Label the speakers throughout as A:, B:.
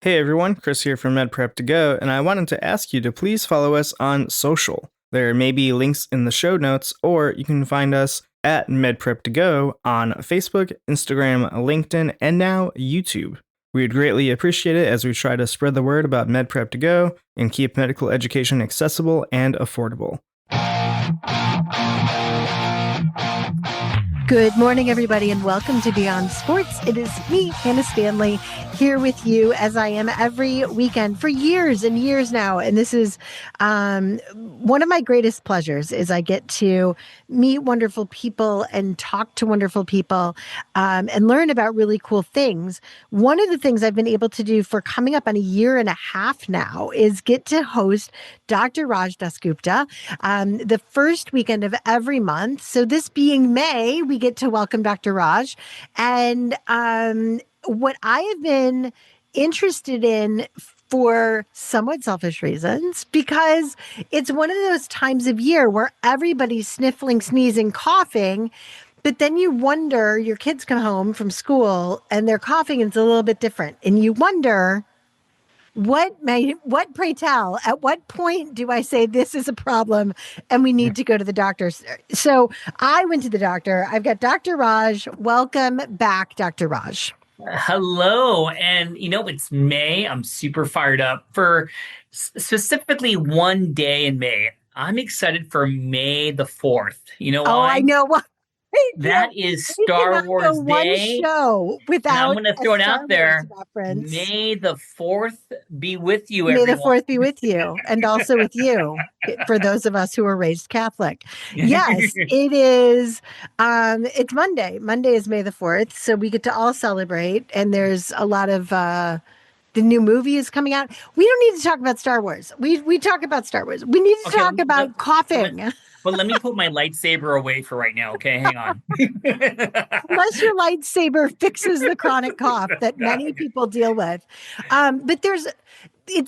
A: Hey everyone, Chris here from MedPrep to Go, and I wanted to ask you to please follow us on social. There may be links in the show notes, or you can find us at MedPrep to Go on Facebook, Instagram, LinkedIn, and now YouTube. We'd greatly appreciate it as we try to spread the word about MedPrep to Go and keep medical education accessible and affordable.
B: Good morning, everybody, and welcome to Beyond Sports. It is me, Hannah Stanley, here with you as I am every weekend for years and years now. And this is one of my greatest pleasures is I get to meet wonderful people and talk to wonderful people and learn about really cool things. One of the things I've been able to do for coming up on a year and a half now is get to host Dr. Raj Dasgupta the first weekend of every month. So this being May, we get to welcome Dr. Raj. And what I have been interested in for somewhat selfish reasons, because it's one of those times of year where everybody's sniffling, sneezing, coughing, but then you wonder, your kids come home from school and they're coughing and it's a little bit different. And you wonder, what pray tell, at what point do I say this is a problem and we need to go to the doctor? So I went to the doctor. I've got Dr. Raj. Welcome back, Dr. Raj.
C: Hello. And it's May. I'm super fired up for specifically one day in May. I'm excited for May the 4th. You know why?
B: I know what.
C: That is Star Wars Day.
B: One show without.
C: I'm going to throw it out there. May the 4th be with you,
B: everyone.
C: May
B: the 4th be with you, and also with you, for those of us who are raised Catholic. Yes, it is. It's Monday. Monday is May the 4th, so we get to all celebrate, and there's a lot of. The new movie is coming out. We don't need to talk about Star Wars. We talk about Star Wars. We need to talk about coughing.
C: But let me put my lightsaber away for right now, okay? Hang on.
B: Unless your lightsaber fixes the chronic cough that many people deal with. But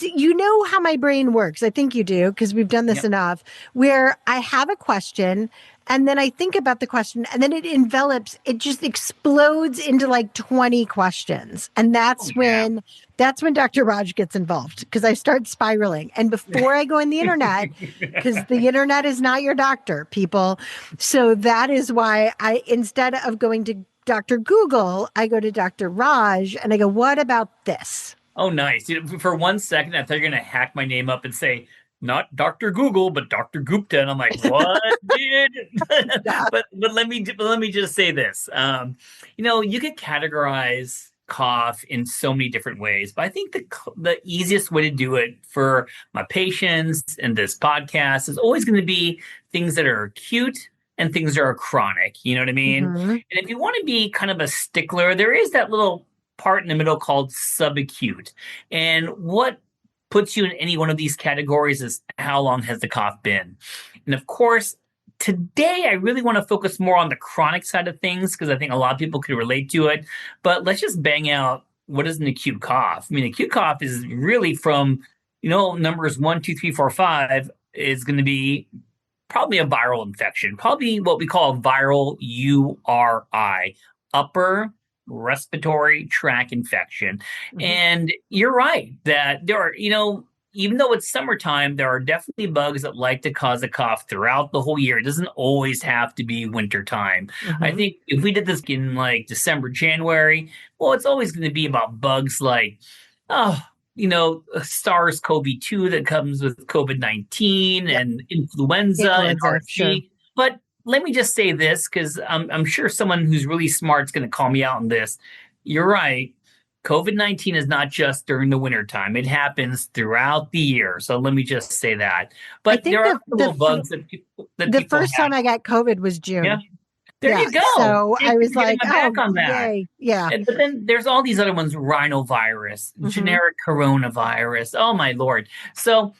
B: you know how my brain works. I think you do, because we've done this enough, where I have a question and then I think about the question and then it just explodes into like 20 questions. And that's when Dr. Raj gets involved, because I start spiraling. And before I go on the internet, because the internet is not your doctor, people. So that is why instead of going to Dr. Google, I go to Dr. Raj and I go, what about this?
C: Oh, nice. For 1 second, I thought you were going to hack my name up and say, not Dr. Google, but Dr. Gupta. And I'm like, what, dude? but let me just say this. You could categorize cough in so many different ways, but I think the easiest way to do it for my patients and this podcast is always going to be things that are acute and things that are chronic. You know what I mean? Mm-hmm. And if you want to be kind of a stickler, there is that little part in the middle called subacute. And what puts you in any one of these categories is how long has the cough been? And of course, today I really want to focus more on the chronic side of things, because I think a lot of people could relate to it. But let's just bang out, what is an acute cough? I mean, acute cough is really from, numbers 1, 2, 3, 4, 5 is going to be probably a viral infection, probably what we call a viral URI, upper respiratory tract infection. Mm-hmm. And you're right that there are, even though it's summertime, there are definitely bugs that like to cause a cough throughout the whole year. It doesn't always have to be wintertime. Mm-hmm. I think if we did this in like December, January, well, it's always going to be about bugs like, SARS-CoV-2 that comes with COVID-19 and influenza and RSV. Sure. But let me just say this, because I'm sure someone who's really smart is going to call me out on this. You're right. COVID-19 is not just during the wintertime. It happens throughout the year. So let me just say that. But there are little bugs that people
B: the first time I got COVID was June.
C: Yeah. There you go.
B: So I was like,
C: back on that.
B: Yay. Yeah.
C: But then there's all these other ones, rhinovirus, generic coronavirus. Oh, my Lord. So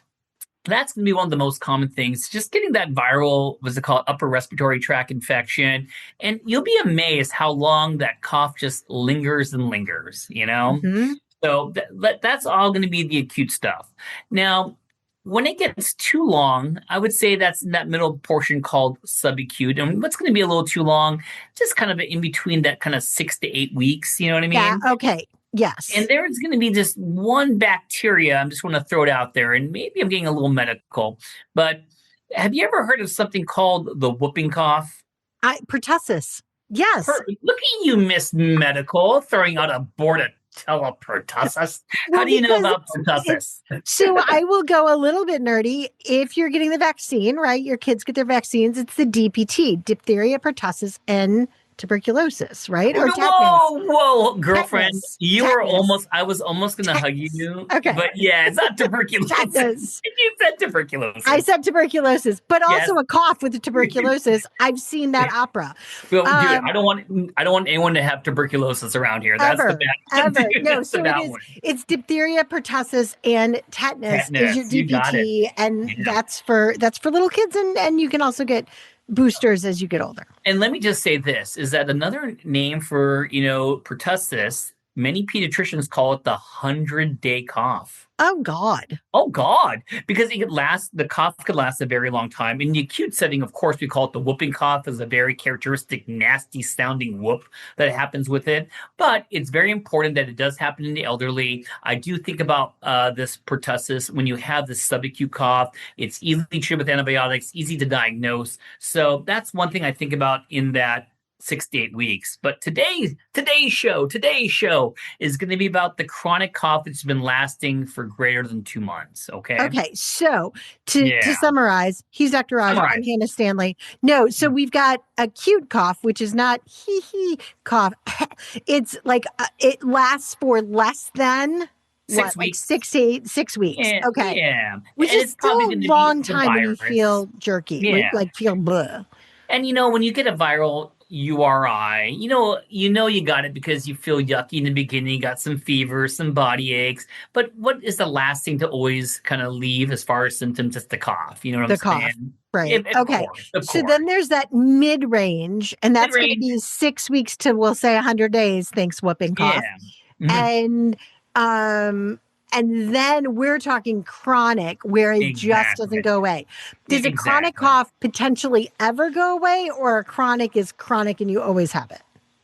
C: that's going to be one of the most common things, just getting that viral, what's it called, upper respiratory tract infection. And you'll be amazed how long that cough just lingers and lingers, Mm-hmm. So that's all going to be the acute stuff. Now, when it gets too long, I would say that's in that middle portion called subacute. And what's going to be a little too long, just kind of in between that kind of 6 to 8 weeks. You know what I mean?
B: Yeah. Okay. Yes.
C: And there's going to be this one bacteria. I'm just going to throw it out there, and maybe I'm getting a little medical, but have you ever heard of something called the whooping cough?
B: Pertussis. Yes.
C: Look at you, Miss Medical, throwing out a Bordetella pertussis. How
B: Well,
C: do you know
B: because
C: about pertussis?
B: So I will go a little bit nerdy. If you're getting the vaccine, right? Your kids get their vaccines. It's the DPT, diphtheria, pertussis, and tuberculosis, right? Or tetanus.
C: Whoa, girlfriend.
B: Tetanus.
C: You were
B: Tetanus.
C: I was almost going to hug you.
B: Okay.
C: But yeah, it's not tuberculosis.
B: Tetanus.
C: You said tuberculosis.
B: I said tuberculosis, but
C: Yes.
B: also a cough with the tuberculosis. I've seen that opera.
C: Well, dude, I don't want anyone to have tuberculosis around here. That's
B: Ever,
C: the bad.
B: ever. No,
C: That's
B: so
C: the
B: it
C: bad
B: is.
C: one.
B: It's diphtheria, pertussis, and tetanus is your
C: Tetanus, you got
B: DPT, and
C: Yeah.
B: that's for little kids, and you can also get boosters as you get older.
C: And let me just say this is that another name for, pertussis, many pediatricians call it the 100-day cough.
B: Oh God.
C: Oh God, because the cough could last a very long time. In the acute setting, of course, we call it the whooping cough, is a very characteristic, nasty sounding whoop that happens with it. But it's very important that it does happen in the elderly. I do think about this pertussis when you have this subacute cough. It's easily treated with antibiotics, easy to diagnose. So that's one thing I think about in that 6 to 8 weeks. But today's show is going to be about the chronic cough that's been lasting for greater than 2 months. Okay.
B: So to summarize, he's Dr. Raj. I'm Hannah Stanley. No, so we've got acute cough, which is not hee cough. It's like it lasts for less than
C: 6 weeks.
B: Like 6 weeks.
C: Yeah,
B: okay.
C: Yeah.
B: Which
C: And
B: is still a long time when you feel jerky,
C: Yeah.
B: like feel blah.
C: And when you get a viral URI, you got it because you feel yucky in the beginning, you got some fever, some body aches. But what is the last thing to always kind of leave as far as symptoms? It's the cough. You know what I'm saying?
B: Cough. Right.
C: Of
B: Okay.
C: course.
B: So then there's that mid-range, and that's going to be 6 weeks to, we'll say, 100 days. Thanks, whooping cough.
C: Yeah. Mm-hmm.
B: And then we're talking chronic, where it just doesn't go away. Does a chronic cough potentially ever go away, or a chronic is chronic and you always have it?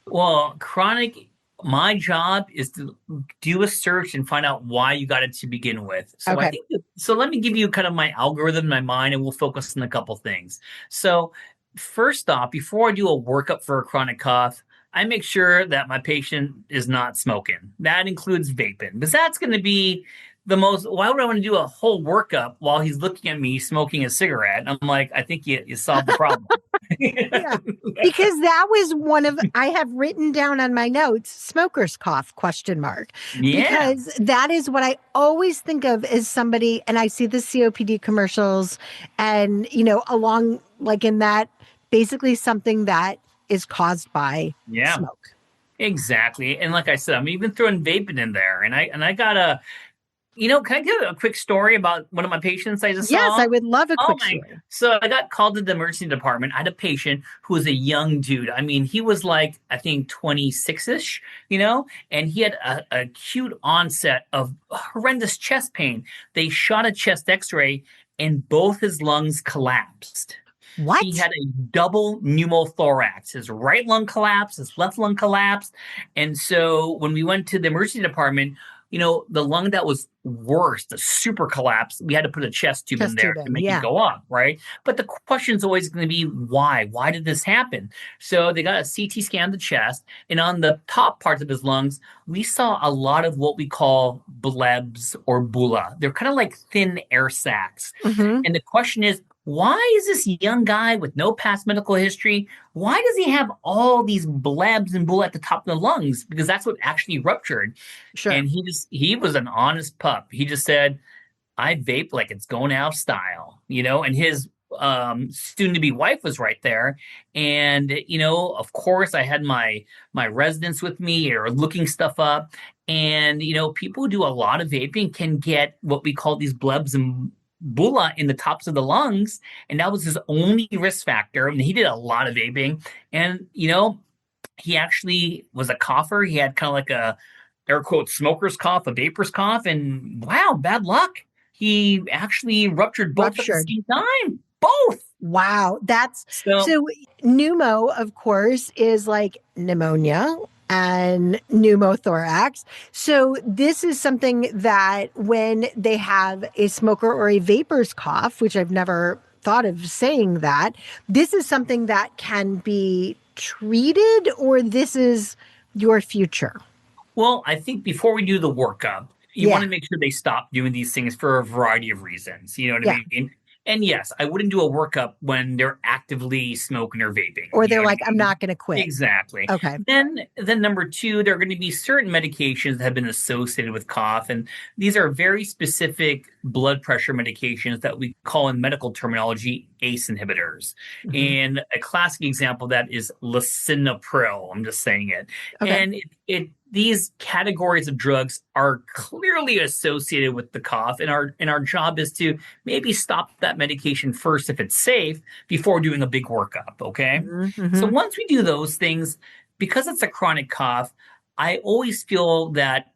C: Well, chronic, my job is to do a search and find out why you got it to begin with. So
B: Okay.
C: So let me give you kind of my algorithm in my mind, and we'll focus on a couple things. So first off, before I do a workup for a chronic cough, I make sure that my patient is not smoking. That includes vaping, because that's going to be the most. Why would I want to do a whole workup while he's looking at me smoking a cigarette? I'm like, I think you solved the problem.
B: Yeah. Because that was one of, I have written down on my notes, smoker's cough, ?
C: Yeah.
B: Because that is what I always think of as somebody, and I see the COPD commercials and, along like in that, basically something that is caused by smoke.
C: Exactly. And like I said, I'm even throwing vaping in there. And I got a, can I give a quick story about one of my patients I just saw?
B: Yes, I would love a quick story.
C: So I got called to the emergency department. I had a patient who was a young dude. I mean, he was like, I think 26-ish, and he had a acute onset of horrendous chest pain. They shot a chest x-ray and both his lungs collapsed.
B: What?
C: He had a double pneumothorax. His right lung collapsed, his left lung collapsed. And so when we went to the emergency department, the lung that was worse, the super collapse, we had to put a chest tube in there to make it go up, right? But the question is always going to be why? Why did this happen? So they got a CT scan of the chest, and on the top parts of his lungs, we saw a lot of what we call blebs or bulla. They're kind of like thin air sacs.
B: Mm-hmm.
C: And the question is, why is this young guy with no past medical history, why does he have all these blebs and bulla at the top of the lungs? Because that's what actually ruptured.
B: Sure.
C: And he was an honest pup. He just said, I vape like it's going out of style, and his soon-to-be wife was right there. And, of course, I had my residents with me or looking stuff up. And, people who do a lot of vaping can get what we call these blebs and bulla in the tops of the lungs, and that was his only risk factor. And he did a lot of vaping, and he actually was a cougher. He had kind of like a air quote smoker's cough, a vapor's cough, and wow, bad luck. He actually ruptured both at the same time. Both.
B: Wow, that's so pneumo, of course, is like pneumonia. and pneumothorax. So this is something that when they have a smoker or a vapor's cough, which I've never thought of saying that, this is something that can be treated, or this is your future?
C: Well, I think before we do the workup, you want to make sure they stop doing these things for a variety of reasons. You know what I mean? And yes, I wouldn't do a workup when they're actively smoking or vaping.
B: Or they're like, I'm not going to quit.
C: Exactly.
B: Okay.
C: Then number two, there are going to be certain medications that have been associated with cough. And these are very specific blood pressure medications that we call in medical terminology ACE inhibitors. Mm-hmm. And a classic example of that is lisinopril. I'm just saying it. Okay. And these categories of drugs are clearly associated with the cough, and our job is to maybe stop that medication first if it's safe before doing a big workup, okay? Mm-hmm. So once we do those things, because it's a chronic cough, I always feel that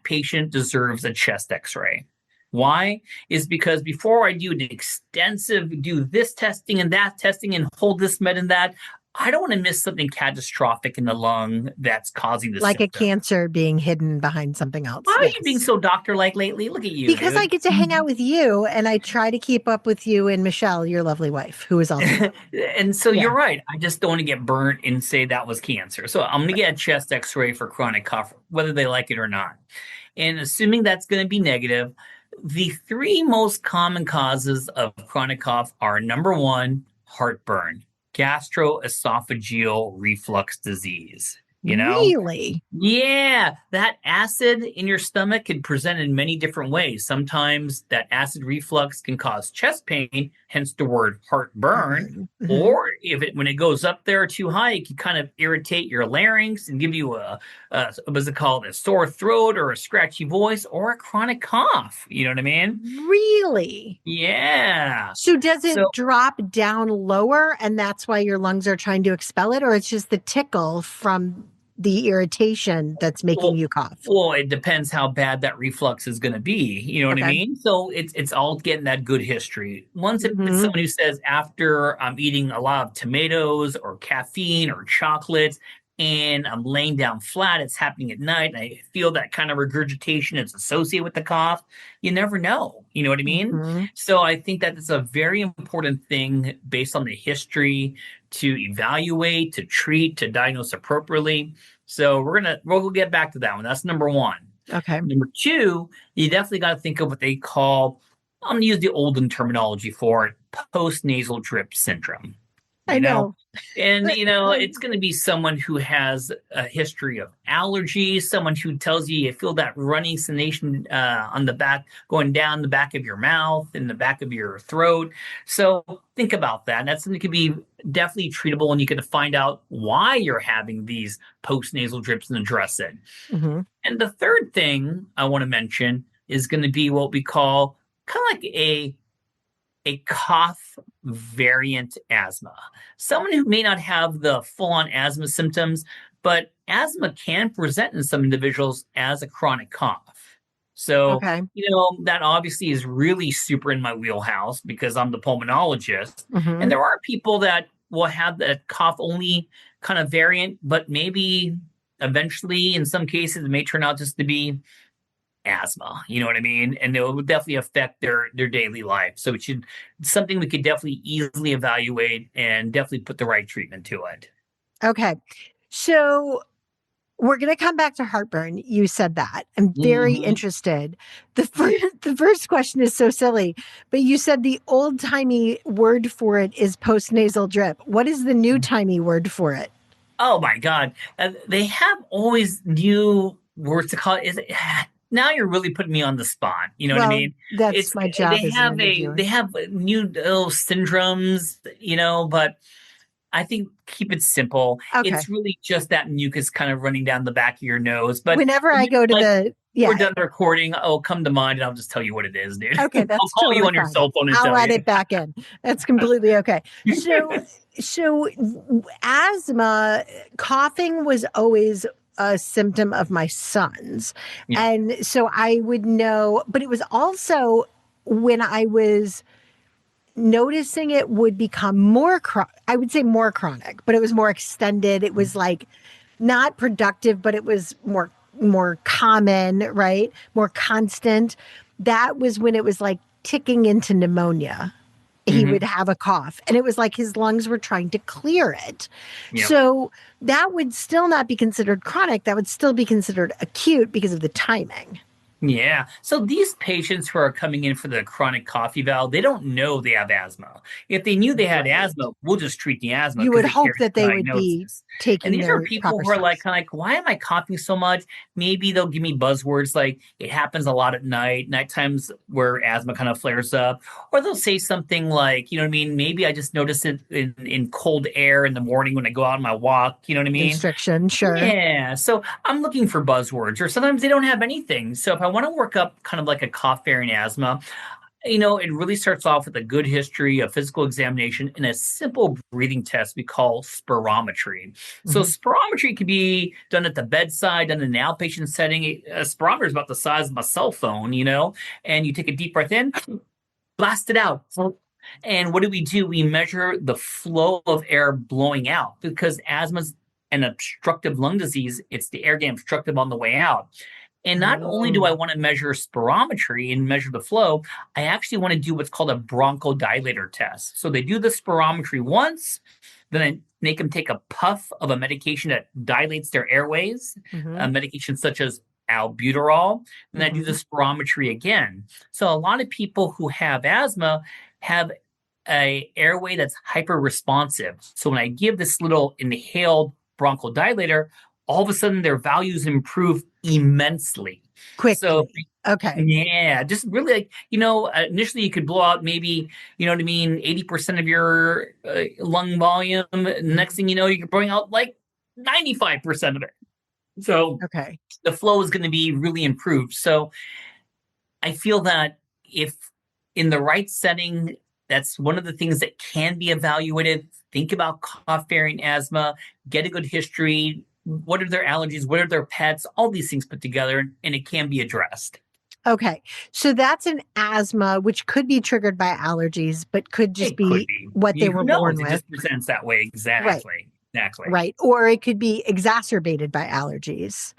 C: patient deserves a chest x-ray. Why? Is because before I do this testing and that testing and hold this med and that, I don't want to miss something catastrophic in the lung that's causing this.
B: Like symptom. A cancer being hidden behind something else.
C: Why are you being so doctor-like lately? Look at you.
B: Because I get to hang out with you, and I try to keep up with you and Michelle, your lovely wife, who is also.
C: And so you're right. I just don't want to get burnt and say that was cancer. So I'm going to get a chest x-ray for chronic cough, whether they like it or not. And assuming that's going to be negative, the three most common causes of chronic cough are, number one, heartburn. Gastroesophageal reflux disease. You know?
B: Really?
C: Yeah. That acid in your stomach can present in many different ways. Sometimes that acid reflux can cause chest pain, hence the word heartburn. Mm-hmm. Or when it goes up there too high, it can kind of irritate your larynx and give you what's it called? A sore throat or a scratchy voice or a chronic cough. You know what I mean?
B: Really?
C: Yeah.
B: So does it drop down lower and that's why your lungs are trying to expel it, or it's just the tickle from the irritation that's making you cough?
C: Well, it depends how bad that reflux is going to be. You know what I mean? So it's all getting that good history. Once it's someone who says, after I'm eating a lot of tomatoes or caffeine or chocolates and I'm laying down flat, it's happening at night, and I feel that kind of regurgitation is associated with the cough, you never know. You know what I mean? Mm-hmm. So I think that it's a very important thing based on the history to evaluate, to treat, to diagnose appropriately. So we'll get back to that one. That's number one.
B: Okay.
C: Number two, you definitely got to think of what they call, I'm going to use the olden terminology for it, post-nasal drip syndrome.
B: I know.
C: And, it's going to be someone who has a history of allergies, someone who tells you feel that running sensation on the back, going down the back of your mouth and the back of your throat. So think about that. And that's something that could be definitely treatable, and you can find out why you're having these post-nasal drips and address it. Mm-hmm. And the third thing I want to mention is going to be what we call kind of like a cough variant asthma. Someone who may not have the full-on asthma symptoms, but asthma can present in some individuals as a chronic cough. So, that obviously is really super in my wheelhouse because I'm the pulmonologist. Mm-hmm. And there are people that will have that cough only kind of variant, but maybe eventually in some cases it may turn out just to be asthma, you know what I mean? And it will definitely affect their daily life. So it's something we could definitely easily evaluate and definitely put the right treatment to it.
B: Okay. So we're going to come back to heartburn. You said that. I'm very interested. The first question is so silly, but you said the old-timey word for it is post-nasal drip. What is the new-timey word for it?
C: Oh my God. They have always new words to call it. Now you're really putting me on the spot. You know what I mean?
B: That's my job.
C: They have new little syndromes, but I think keep it simple. Okay. It's really just that mucus kind of running down the back of your nose. But
B: whenever I go to
C: we're done recording, I'll come to mind and I'll just tell you what it is, dude.
B: Okay, that's
C: I'll call you on your cell phone and
B: I'll
C: tell you.
B: add it back in. That's completely okay. So asthma, coughing was always a symptom of my son's. Yeah. And so I would know, but it was also when I was noticing it would become more, I would say more chronic, but it was more extended. It was like not productive, but it was more common, right? More constant. That was when it was like ticking into pneumonia. He would have a cough, and it was like his lungs were trying to clear it.
C: Yep.
B: So that would still not be considered chronic. That would still be considered acute because of the timing.
C: Yeah. So these patients who are coming in for the chronic cough eval, they don't know they have asthma. If they knew they had
B: Right.
C: asthma, we'll just treat the asthma
B: You
C: because
B: would
C: it
B: hope
C: carries
B: that
C: the
B: they would be
C: diagnosis. And
B: taking
C: these are
B: their
C: people
B: proper
C: who are
B: steps.
C: like, why am I coughing so much? Maybe they'll give me buzzwords like it happens a lot at night times where asthma kind of flares up. Or they'll say something like, you know what I mean? Maybe I just notice it in cold air in the morning when I go out on my walk. You know what I mean?
B: Constriction, sure.
C: Yeah. So I'm looking for buzzwords, or sometimes they don't have anything. So if I want to work up kind of like a cough bearing asthma, it really starts off with a good history, a physical examination, and a simple breathing test we call spirometry. So spirometry can be done at the bedside, done in an outpatient setting. A spirometer is about the size of my cell phone, and you take a deep breath in, blast it out. And what do? We measure the flow of air blowing out because asthma's an obstructive lung disease. It's the air getting obstructive on the way out. And not only do I want to measure spirometry and measure the flow, I actually want to do what's called a bronchodilator test. So they do the spirometry once, then I make them take a puff of a medication that dilates their airways, a medication such as albuterol, and I do the spirometry again. So a lot of people who have asthma have a airway that's hyper responsive. So when I give this little inhaled bronchodilator, all of a sudden their values improve immensely.
B: Quickly.
C: So,
B: okay.
C: Yeah, just really initially you could blow out maybe, 80% of your lung volume. Next thing you know, you can bring out like 95% of it. So
B: okay,
C: the flow is going to be really improved. So I feel that if in the right setting, that's one of the things that can be evaluated. Think about cough bearing asthma, get a good history. What are their allergies? What are their pets? All these things put together, and it can be addressed.
B: Okay. So that's an asthma, which could be triggered by allergies, but could just
C: Could
B: be what they were born with.
C: It just presents that way. Exactly.
B: Right.
C: Exactly.
B: Right. Or it could be exacerbated by allergies.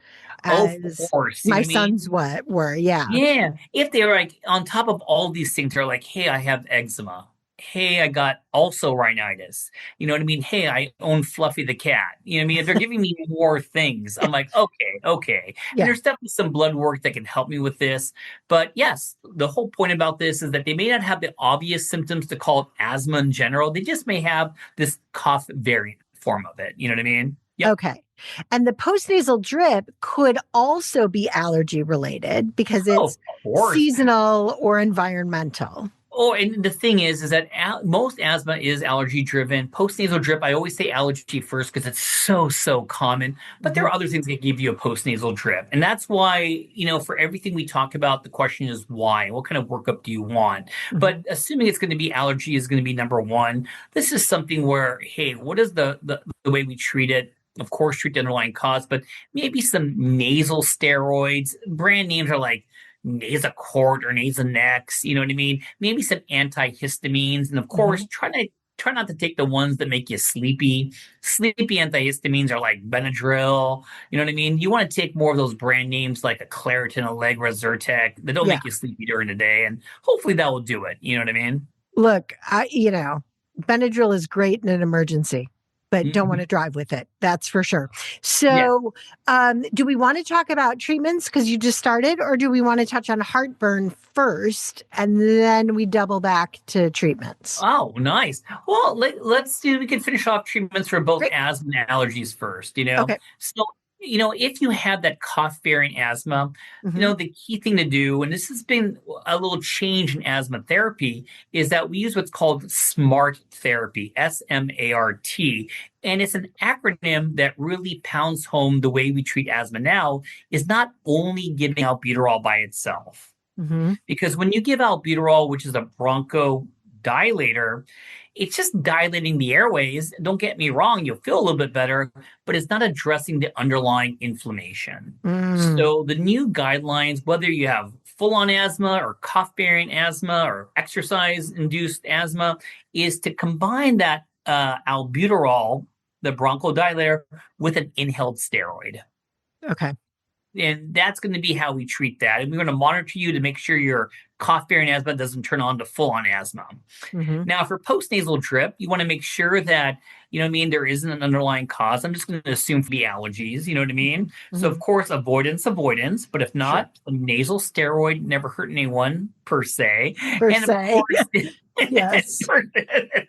C: Of course.
B: My sons were. Yeah.
C: Yeah. If they're like on top of all these things, they're like, hey, I have eczema. Hey, I got also rhinitis. You know what I mean? Hey, I own Fluffy the cat. You know what I mean? If they're giving me more things, I'm like, okay.
B: Yeah.
C: And there's definitely some blood work that can help me with this. But yes, the whole point about this is that they may not have the obvious symptoms to call it asthma in general. They just may have this cough variant form of it. You know what I mean?
B: Yep. Okay. And the postnasal drip could also be allergy related because it's seasonal or environmental.
C: Oh, and the thing is that most asthma is allergy driven. Postnasal drip, I always say allergy first because it's so common. But there are other things that give you a postnasal drip. And that's why, for everything we talk about, the question is why? What kind of workup do you want? But assuming it's going to be allergy is going to be number one. This is something where, hey, what is the way we treat it? Of course, treat the underlying cause, but maybe some nasal steroids. Brand names are like Nasacort or Nasonex, you know what I mean? Maybe some antihistamines, and of course, try not to take the ones that make you sleepy. Sleepy antihistamines are like Benadryl, you know what I mean? You want to take more of those brand names like a Claritin, Allegra, Zyrtec that don't make you sleepy during the day, and hopefully that will do it. You know what I mean?
B: Look, Benadryl is great in an emergency, but don't want to drive with it. That's for sure. So do we want to talk about treatments because you just started, or do we want to touch on heartburn first and then we double back to treatments?
C: Oh, nice. Well, we can finish off treatments for both asthma and allergies first, Okay. So, if you have that cough-bearing asthma, the key thing to do, and this has been a little change in asthma therapy, is that we use what's called SMART therapy, SMART. And it's an acronym that really pounds home the way we treat asthma now is not only giving albuterol by itself. Because when you give albuterol, which is a bronchodilator, it's just dilating the airways. Don't get me wrong, you'll feel a little bit better, but it's not addressing the underlying inflammation. So the new guidelines, whether you have full-on asthma or cough-bearing asthma or exercise-induced asthma, is to combine that albuterol the bronchodilator with an inhaled steroid.
B: Okay.
C: And that's going to be how we treat that. And we're going to monitor you to make sure your cough bearing asthma doesn't turn on to full on asthma.
B: Mm-hmm.
C: Now, for postnasal drip, you want to make sure that, there isn't an underlying cause. I'm just going to assume for the allergies, you know what I mean?
B: Mm-hmm.
C: So, of course, avoidance. But if not, a nasal steroid never hurt anyone per se.
B: Of course, yes.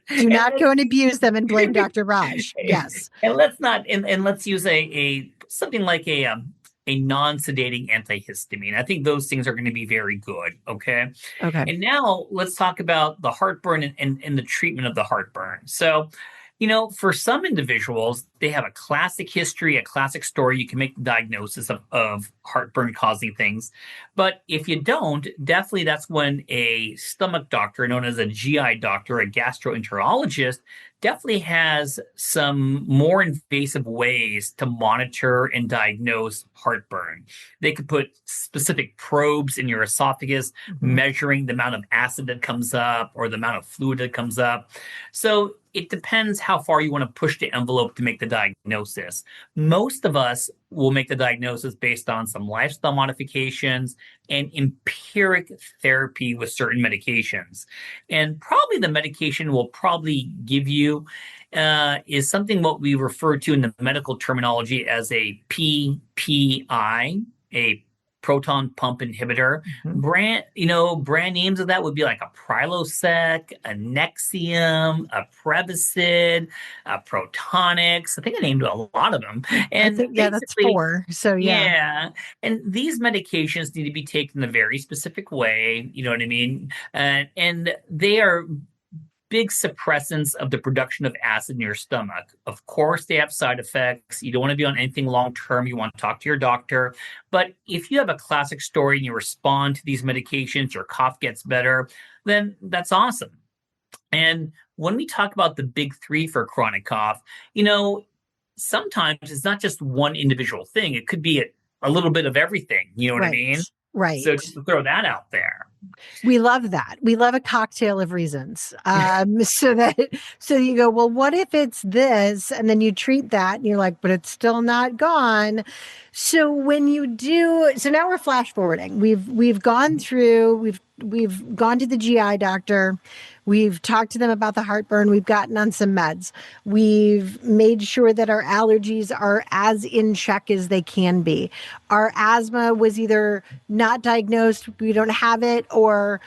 B: Do not go and abuse them and blame Dr. Raj. Yes.
C: And let's not, and let's use something like a non-sedating antihistamine. I think those things are going to be very good. Okay. And now let's talk about the heartburn and the treatment of the heartburn. So, for some individuals, they have a classic history, a classic story. You can make the diagnosis of heartburn causing things. But if you don't, definitely that's when a stomach doctor, known as a GI doctor, a gastroenterologist, definitely has some more invasive ways to monitor and diagnose heartburn. They could put specific probes in your esophagus, measuring the amount of acid that comes up or the amount of fluid that comes up. So it depends how far you want to push the envelope to make the diagnosis. Most of us will make the diagnosis based on some lifestyle modifications and empiric therapy with certain medications. And probably the medication we'll probably give you is something what we refer to in the medical terminology as a PPI, a proton pump inhibitor. Brand names of that would be like a Prilosec, a Nexium, a Prevacid, a Protonix. I think I named a lot of them. And
B: that's 4. So
C: yeah. And these medications need to be taken a very specific way. You know what I mean? And they are big suppressants of the production of acid in your stomach. Of course, they have side effects. You don't want to be on anything long-term. You want to talk to your doctor. But if you have a classic story and you respond to these medications, your cough gets better, then that's awesome. And when we talk about the big 3 for chronic cough, sometimes it's not just one individual thing. It could be a little bit of everything. You know what I mean?
B: Right.
C: So just to throw that out there.
B: We love that. We love a cocktail of reasons. So you go, well, what if it's this? And then you treat that and you're like, but it's still not gone. So when you do, so now we're flash forwarding. We've gone through, we've gone to the GI doctor. We've talked to them about the heartburn. We've gotten on some meds. We've made sure that our allergies are as in check as they can be. Our asthma was either not diagnosed, we don't have it, or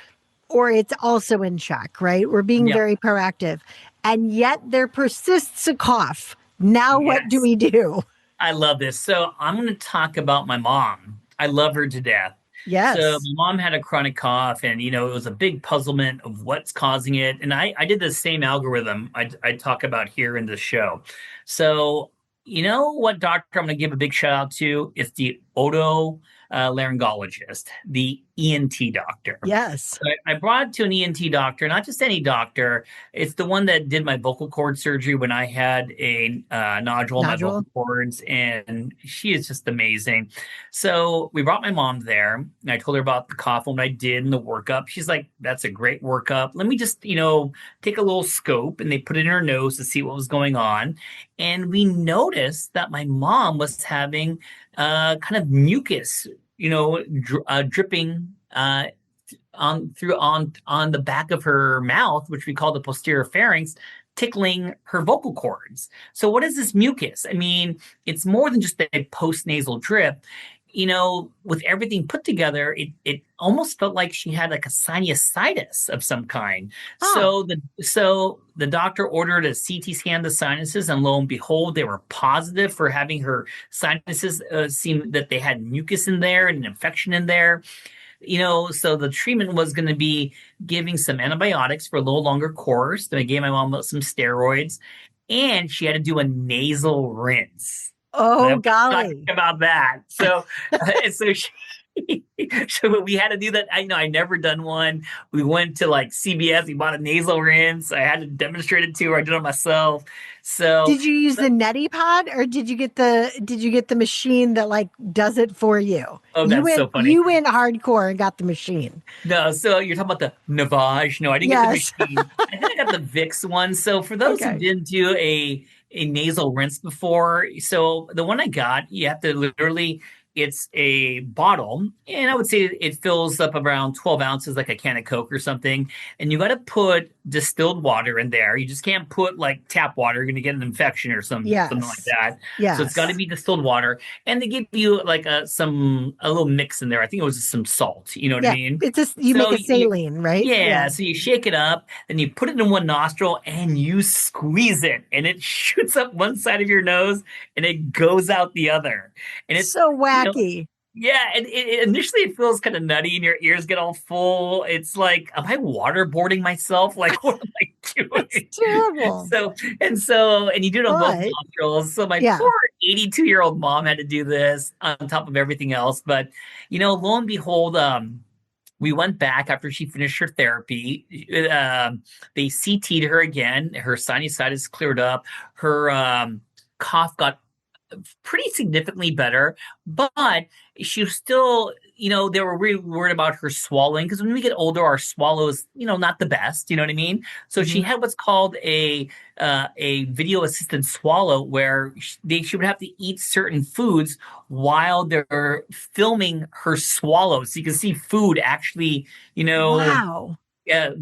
B: it's also in check, right? We're being very proactive. And yet there persists a cough. Now what do we do?
C: I love this. So I'm going to talk about my mom. I love her to death.
B: Yes.
C: So my mom had a chronic cough and, it was a big puzzlement of what's causing it. And I did the same algorithm I talk about here in the show. So, what doctor I'm going to give a big shout out to is the otolaryngologist, the ENT doctor.
B: Yes.
C: So I brought it to an ENT doctor, not just any doctor. It's the one that did my vocal cord surgery when I had a nodule in my vocal cords, and she is just amazing. So we brought my mom there, and I told her about the cough when I did and the workup. She's like, that's a great workup. Let me just, take a little scope, and they put it in her nose to see what was going on. And we noticed that my mom was having kind of mucus, dripping on the back of her mouth, which we call the posterior pharynx, tickling her vocal cords. So what is this mucus? I mean, it's more than just a postnasal drip. With everything put together, it almost felt like she had like a sinusitis of some kind. Oh. So the doctor ordered a CT scan of the sinuses, and lo and behold, they were positive for having her sinuses seem that they had mucus in there and an infection in there. So the treatment was going to be giving some antibiotics for a little longer course. Then I gave my mom some steroids, and she had to do a nasal rinse.
B: Oh, golly.
C: About that. So, so we had to do that. I never done one. We went to like CVS. We bought a nasal rinse. I had to demonstrate it to her. I did it myself. So
B: did you use the neti pod, or did you get the machine that like does it for you?
C: Oh, that's so funny.
B: You went hardcore and got the machine.
C: No, so you're talking about the Navage. No, I didn't get the machine. I think I got the Vicks one. So for those who didn't do a a nasal rinse before. So the one I got, you have to literally, it's a bottle, and I would say it fills up around 12 ounces, like a can of Coke or something. And you got to put distilled water in there. You just can't put like tap water. You're going to get an infection or something like
B: Yes.
C: that. So it's got to
B: Yes.
C: be distilled water. And they give you like a little mix in there. I think it was some salt. You know what I
B: Yeah.
C: mean?
B: It's just, you make
C: So
B: a saline, right?
C: yeah, so you shake it up, then you put it in one nostril and you squeeze it, and it shoots up one side of your nose and it goes out the other. And it's,
B: So
C: you know,
B: wacky.
C: yeah, and initially it feels kind of nutty and your ears get all full. It's like, am I waterboarding myself? Like, what am I doing?
B: It's terrible.
C: And you do it on both
B: But
C: nostrils. So my
B: yeah.
C: poor 82-year-old mom had to do this on top of everything else. But, lo and behold, we went back after she finished her therapy. They CT'd her again. Her sinusitis cleared up. Her cough got pretty significantly better, but she was still, they were really worried about her swallowing, because when we get older, our swallow is, not the best. You know what I mean? So she had what's called a video assisted swallow, where she would have to eat certain foods while they're filming her swallow. So you can see food actually,
B: Wow.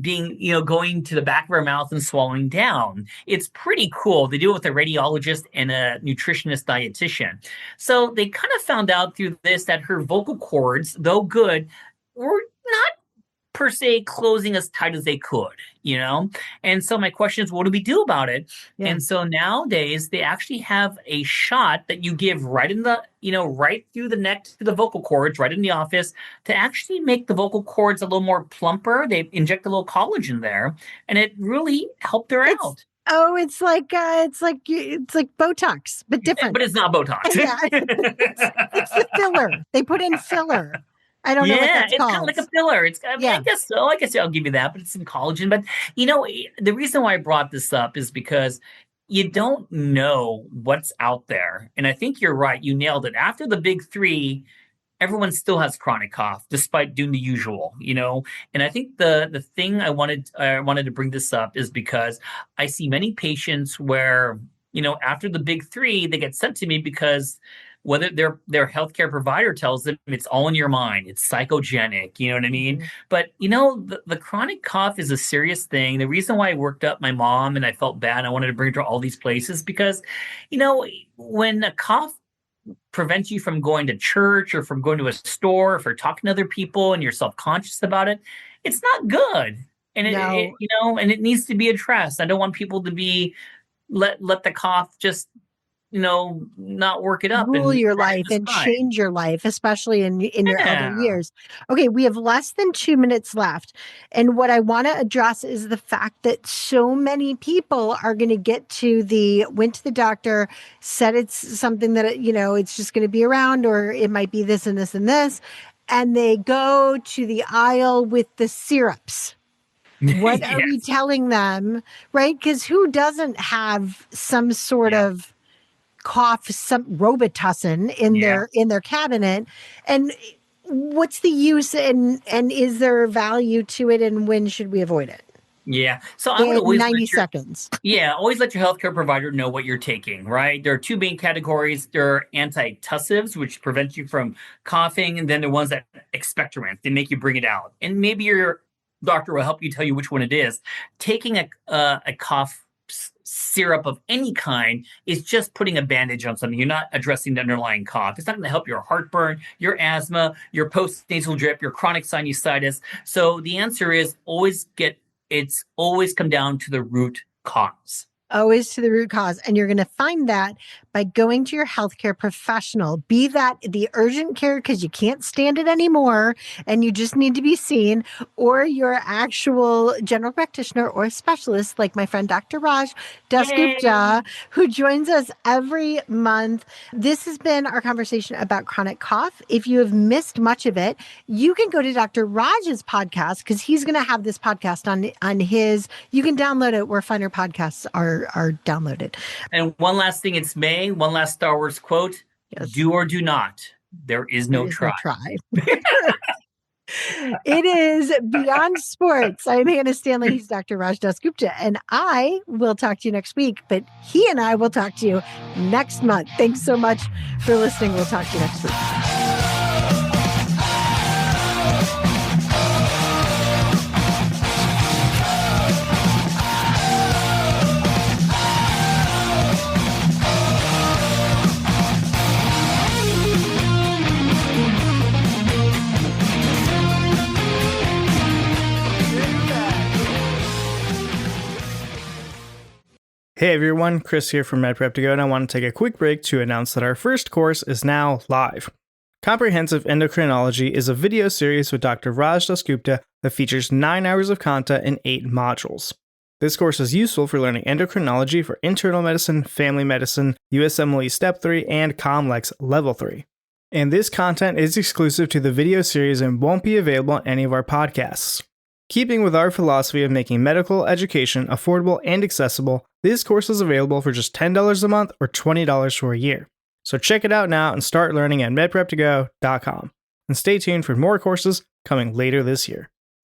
C: being, going to the back of her mouth and swallowing down. It's pretty cool. They do it with a radiologist and a nutritionist dietitian. So they kind of found out through this that her vocal cords, though good, were not per se closing as tight as they could, And so my question is, what do we do about it?
B: Yeah.
C: And so nowadays they actually have a shot that you give right in the, right through the neck to the vocal cords, right in the office, to actually make the vocal cords a little more plumper. They inject a little collagen there, and it really helped her out.
B: Oh, it's like Botox, but different.
C: But it's not Botox.
B: Yeah, it's the filler. They put in filler. I don't know what that's
C: it's
B: called.
C: kind of like a filler. I guess so. I guess I'll give you that, but it's some collagen. But the reason why I brought this up is because you don't know what's out there. And I think you're right. You nailed it. After the big three, everyone still has chronic cough despite doing the usual, And I think the thing I wanted to bring this up is because I see many patients where, after the big three, they get sent to me because whether their healthcare provider tells them it's all in your mind, it's psychogenic, you know what I mean?
B: Mm-hmm.
C: But the chronic cough is a serious thing. The reason why I worked up my mom and I felt bad, I wanted to bring her to all these places because, when a cough prevents you from going to church or from going to a store or for talking to other people and you're self-conscious about it, it's not good. And it needs to be addressed. I don't want people to be let the cough just not work it up,
B: rule your life and change your life, especially in your elder years. Okay, we have less than 2 minutes left. And what I want to address is the fact that so many people are going to went to the doctor, said it's something that, it's just going to be around, or it might be this and this and this. And they go to the aisle with the syrups. What are we telling them? Right? Because who doesn't have some sort of cough, some Robitussin in their cabinet, and what's the use, and is there value to it, and when should we avoid it?
C: Yeah. So I would always
B: 90 seconds.
C: Always let your healthcare provider know what you're taking, right? There are two main categories. There are antitussives, which prevent you from coughing, and then there are ones that expectorant. They make you bring it out. And maybe your doctor will help you tell you which one it is. Taking a cough syrup of any kind is just putting a bandage on something. You're not addressing the underlying cough. It's not going to help your heartburn, your asthma, your post-nasal drip, your chronic sinusitis. So the answer is always come down to the root cause.
B: Always to the root cause. And you're going to find that by going to your healthcare professional, be that the urgent care because you can't stand it anymore and you just need to be seen, or your actual general practitioner or specialist like my friend Dr. Raj Dasgupta, who joins us every month. This has been our conversation about chronic cough. If you have missed much of it, you can go to Dr. Raj's podcast because he's going to have this podcast on his, you can download it where finer podcasts are downloaded.
C: And one last thing, it's May. One last Star Wars quote: "Do or do not. There is no try."
B: It is Beyond Sports. I'm Hannah Stanley. He's Dr. Raj Das Gupta. And I will talk to you next week, but he and I will talk to you next month. Thanks so much for listening. We'll talk to you next week.
A: Hey everyone, Chris here from MedPrep to Go, and I want to take a quick break to announce that our first course is now live. Comprehensive Endocrinology is a video series with Dr. Raj Das Gupta that features 9 hours of content in 8 modules. This course is useful for learning endocrinology for internal medicine, family medicine, USMLE Step 3, and COMLEX Level 3. And this content is exclusive to the video series and won't be available on any of our podcasts. Keeping with our philosophy of making medical education affordable and accessible, this course is available for just $10 a month or $20 for a year. So check it out now and start learning at medprep2go.com. And stay tuned for more courses coming later this year.